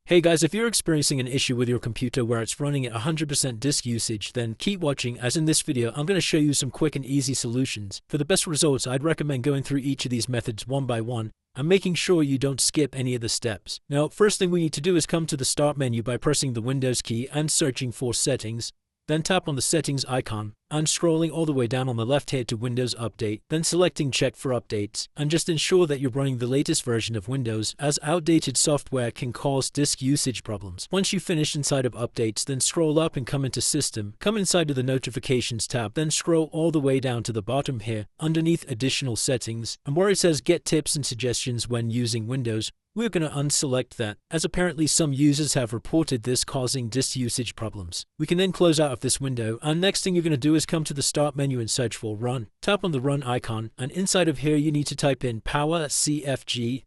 Hey guys, if you're experiencing an issue with your computer where it's running at 100% disk usage, then keep watching, as in this video I'm going to show you some quick and easy solutions. For the best results, I'd recommend going through each of these methods one by one and making sure you don't skip any of the steps. Now, first thing we need to do is come to the Start menu by pressing the Windows key and searching for Settings. Then tap on the Settings icon and scrolling all the way down on the left here to Windows Update, then selecting Check for Updates, and just ensure that you're running the latest version of Windows, as outdated software can cause disk usage problems. Once you finish inside of Updates, then scroll up and come into System, come inside of the Notifications tab, then scroll all the way down to the bottom here, underneath Additional Settings, and where it says Get Tips and Suggestions when using Windows, we're going to unselect that, as apparently some users have reported this causing disk usage problems. We can then close out of this window, and next thing you're going to do is come to the Start menu and search for Run. Tap on the Run icon, and inside of here you need to type in powercfg.cpl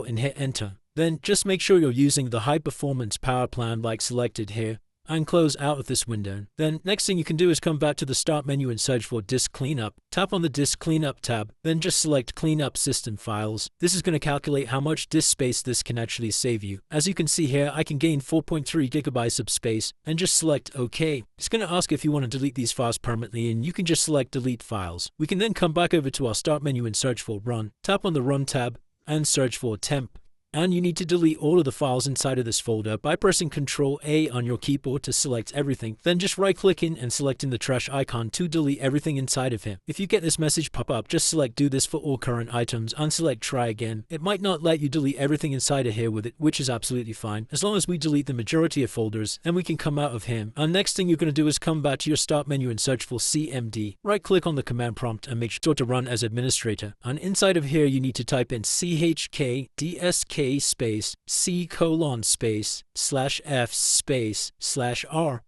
and hit Enter. Then just make sure you're using the high performance power plan like selected here, and close out of this window. Then next thing you can do is come back to the Start menu and search for Disk Cleanup. Tap on the Disk Cleanup tab, then just select Cleanup System Files. This is going to calculate how much disk space this can actually save you. As you can see here, I can gain 4.3 gigabytes of space, and just select OK. It's going to ask if you want to delete these files permanently, and you can just select Delete Files. We can then come back over to our Start menu and search for Run. Tap on the Run tab and search for Temp. And you need to delete all of the files inside of this folder by pressing Ctrl A on your keyboard to select everything, then just right-clicking and selecting the trash icon to delete everything inside of here. If you get this message pop up, just select Do This for all current items and select Try Again. It might not let you delete everything inside of here with it, which is absolutely fine. As long as we delete the majority of folders, then we can come out of here. And next thing you're going to do is come back to your Start menu and search for CMD. Right-click on the command prompt and make sure to run as administrator. And inside of here you need to type in chkdsk space c:/f/r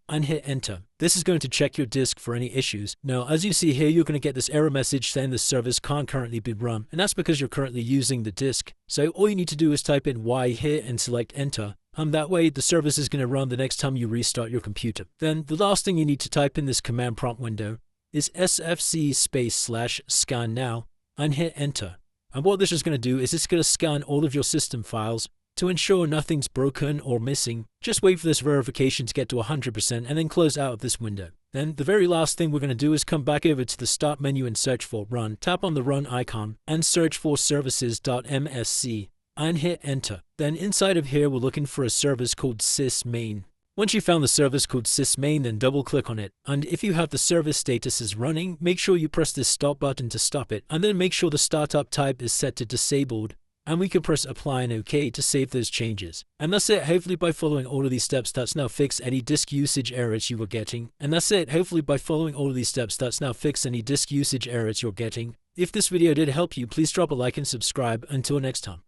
and hit Enter. This is going to check your disk for any issues. Now, as you see here, you're going to get this error message saying the service can't currently be run, and that's because you're currently using the disk. So all you need to do is type in Y here and select Enter. That way the service is going to run the next time you restart your computer. Then the last thing you need to type in this command prompt window is sfc space/scan now and hit Enter. And what this is going to do is it's going to scan all of your system files to ensure nothing's broken or missing. Just wait for this verification to get to 100% and then close out of this window. Then the very last thing we're going to do is come back over to the Start menu and search for Run. Tap on the Run icon and search for services.msc and hit Enter. Then inside of here we're looking for a service called sysmain. Once you found the service called sysmain, then double click on it, and if you have the service status is running, make sure you press this stop button to stop it, and then make sure the startup type is set to disabled, and we can press apply and OK to save those changes. And that's it. Hopefully by following all of these steps, that's now fixed any disk usage errors you were getting. And that's it. Hopefully by following all of these steps, that's now fixed any disk usage errors you're getting. If this video did help you, please drop a like and subscribe. Until next time.